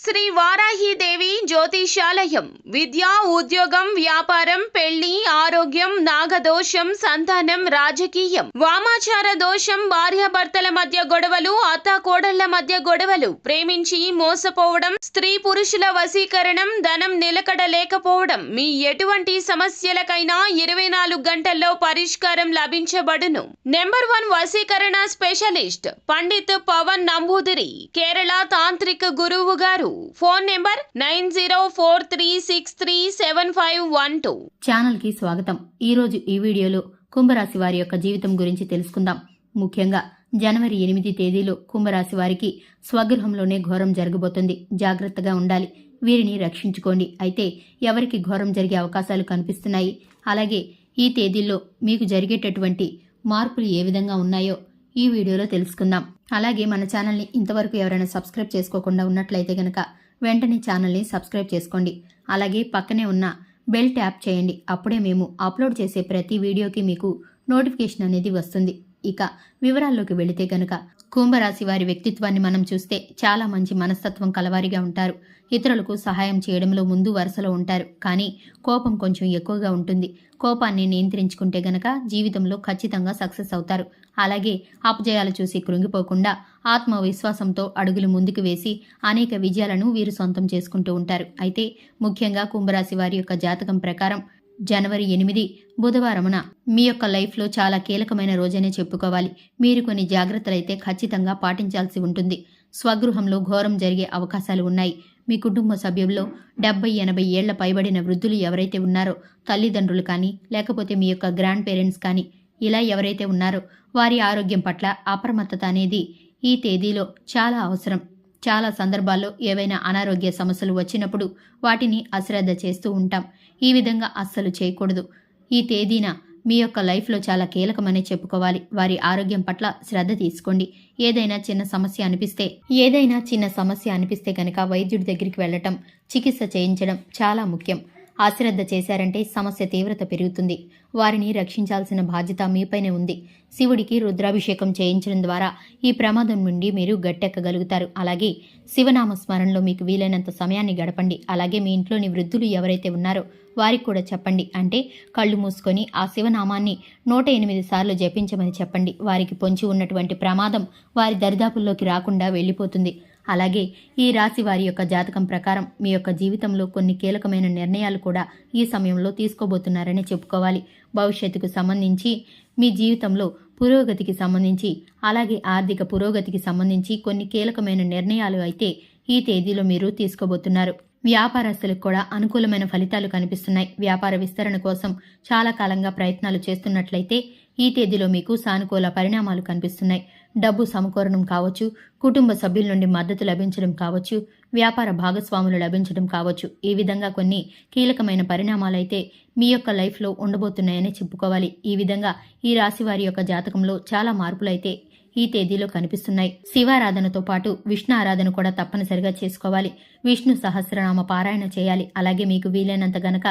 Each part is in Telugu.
శ్రీ వారాహిదేవి జ్యోతిషాలయం విద్య, ఉద్యోగం, వ్యాపారం, పెళ్లి, ఆరోగ్యం, నాగదోషం, సంతానం, రాజకీయం, వామాచార దోషం, భార్యాభర్తల మధ్య గొడవలు, అత్తాకోడళ్ల మధ్య గొడవలు, ప్రేమించి మోసపోవడం, స్త్రీ పురుషుల వశీకరణం, ధనం నిలకడ లేకపోవడం, మీ ఎటువంటి సమస్యలకైనా 24 గంటల్లో పరిష్కారం లభించబడును. నెంబర్ 1 వశీకరణ స్పెషలిస్ట్ పండిత్ పవన్ నంబూదిరి, కేరళ తాంత్రిక గురువు గారు. Phone number 9043637512. ఛానల్ కి స్వాగతం. ఈ రోజు ఈ వీడియోలో కుంభరాశి వారి యొక్క జీవితం గురించి తెలుసుకుందాం. ముఖ్యంగా జనవరి 8 తేదీలో కుంభరాశి వారికి స్వగృహంలోనే ఘోరం జరగబోతుంది. జాగ్రత్తగా ఉండాలి. వీరిని రక్షించుకోండి. అయితే ఎవరికి ఘోరం జరిగే అవకాశాలు కనిపిస్తున్నాయి, అలాగే ఈ తేదీల్లో మీకు జరిగేటటువంటి మార్పులు ఏ విధంగా ఉన్నాయో ఈ వీడియోలో తెలుసుకుందాం. అలాగే మన ఛానల్ని ఇంతవరకు ఎవరైనా సబ్స్క్రైబ్ చేసుకోకుండా ఉన్నట్లయితే గనక వెంటనే ఛానల్ని సబ్స్క్రైబ్ చేసుకోండి. అలాగే పక్కనే ఉన్న బెల్ ట్యాప్ చేయండి. అప్పుడే మేము అప్లోడ్ చేసే ప్రతి వీడియోకి మీకు నోటిఫికేషన్ అనేది వస్తుంది. ఇక వివరాల్లోకి వెళితే గనక కుంభరాశి వారి వ్యక్తిత్వాన్ని మనం చూస్తే చాలా మంచి మనస్తత్వం కలవారిగా ఉంటారు. ఇతరులకు సహాయం చేయడంలో ముందు వరుసలో ఉంటారు. కానీ కోపం కొంచెం ఎక్కువగా ఉంటుంది. కోపాన్ని నియంత్రించుకుంటే గనక జీవితంలో ఖచ్చితంగా సక్సెస్ అవుతారు. అలాగే అపజయాలు చూసి కృంగిపోకుండా ఆత్మవిశ్వాసంతో అడుగులు ముందుకు వేసి అనేక విజయాలను వీరు సొంతం చేసుకుంటూ ఉంటారు. అయితే ముఖ్యంగా కుంభరాశి వారి యొక్క జాతకం ప్రకారం జనవరి 8 బుధవారమున మీ యొక్క లైఫ్లో చాలా కీలకమైన రోజనే చెప్పుకోవాలి. మీరు కొన్ని జాగ్రత్తలైతే ఖచ్చితంగా పాటించాల్సి ఉంటుంది. స్వగృహంలో ఘోరం జరిగే అవకాశాలు ఉన్నాయి. మీ కుటుంబ సభ్యుల్లో 70-80 ఏళ్ల పైబడిన వృద్ధులు ఎవరైతే ఉన్నారో, తల్లిదండ్రులు కానీ లేకపోతే మీ యొక్క గ్రాండ్ పేరెంట్స్ కానీ ఇలా ఎవరైతే ఉన్నారో వారి ఆరోగ్యం పట్ల అప్రమత్తత అనేది ఈ తేదీలో చాలా అవసరం. చాలా సందర్భాల్లో ఏవైనా అనారోగ్య సమస్యలు వచ్చినప్పుడు వాటిని అశ్రద్ధ చేస్తూ ఉంటాం. ఈ విధంగా అస్సలు చేయకూడదు. ఈ తేదీన మీ యొక్క లైఫ్లో చాలా కీలకమని చెప్పుకోవాలి. వారి ఆరోగ్యం పట్ల శ్రద్ధ తీసుకోండి. ఏదైనా చిన్న సమస్య అనిపిస్తే కనుక వైద్యుడి దగ్గరికి వెళ్ళటం, చికిత్స చేయించడం చాలా ముఖ్యం. అశ్రద్ధ చేశారంటే సమస్య తీవ్రత పెరుగుతుంది. వారిని రక్షించాల్సిన బాధ్యత మీపైనే ఉంది. శివుడికి రుద్రాభిషేకం చేయించడం ద్వారా ఈ ప్రమాదం నుండి మీరు గట్టెక్కగలుగుతారు. అలాగే శివనామ స్మరణలో మీకు వీలైనంత సమయాన్ని గడపండి. అలాగే మీ ఇంట్లోని వృద్ధులు ఎవరైతే ఉన్నారో వారికి కూడా చెప్పండి. అంటే కళ్ళు మూసుకొని ఆ శివనామాన్ని 108 సార్లు జపించమని చెప్పండి. వారికి పొంచి ఉన్నటువంటి ప్రమాదం వారి దరిదాపుల్లోకి రాకుండా వెళ్ళిపోతుంది. అలాగే ఈ రాశి వారి యొక్క జాతకం ప్రకారం మీ యొక్క జీవితంలో కొన్ని కీలకమైన నిర్ణయాలు కూడా ఈ సమయంలో తీసుకోబోతున్నారని చెప్పుకోవాలి. భవిష్యత్తుకు సంబంధించి మీ జీవితంలో పురోగతికి సంబంధించి అలాగే ఆర్థిక పురోగతికి సంబంధించి కొన్ని కీలకమైన నిర్ణయాలు అయితే ఈ తేదీలో మీరు తీసుకోబోతున్నారు. వ్యాపారస్తులకు కూడా అనుకూలమైన ఫలితాలు కనిపిస్తున్నాయి. వ్యాపార విస్తరణ కోసం చాలా కాలంగా ప్రయత్నాలు చేస్తున్నట్లయితే ఈ తేదీలో మీకు సానుకూల పరిణామాలు కనిపిస్తున్నాయి. డబ్బు సమకూరడం కావచ్చు, కుటుంబ సభ్యుల నుండి మద్దతు లభించడం కావచ్చు, వ్యాపార భాగస్వాములు లభించడం కావచ్చు. ఈ విధంగా కొన్ని కీలకమైన పరిణామాలైతే మీ యొక్క లైఫ్లో ఉండబోతున్నాయని చెప్పుకోవాలి. ఈ విధంగా ఈ రాశి వారి యొక్క జాతకంలో చాలా మార్పులైతే ఈ తేదీలో కనిపిస్తున్నాయి. శివారాధనతో పాటు విష్ణు ఆరాధన కూడా తప్పనిసరిగా చేసుకోవాలి. విష్ణు సహస్రనామ పారాయణ చేయాలి. అలాగే మీకు వీలైనంత గనక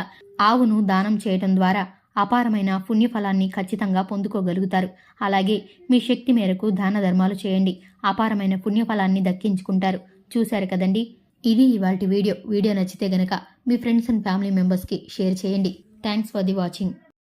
ఆవును దానం చేయడం ద్వారా అపారమైన పుణ్యఫలాన్ని ఖచ్చితంగా పొందుకోగలుగుతారు. అలాగే మీ శక్తి మేరకు దాన ధర్మాలు చేయండి. అపారమైన పుణ్యఫలాన్ని దక్కించుకుంటారు. చూశారు కదండి, ఇది ఇవాల్టి వీడియో. వీడియో నచ్చితే గనక మీ ఫ్రెండ్స్ అండ్ ఫ్యామిలీ మెంబర్స్కి షేర్ చేయండి. Thanks for the watching.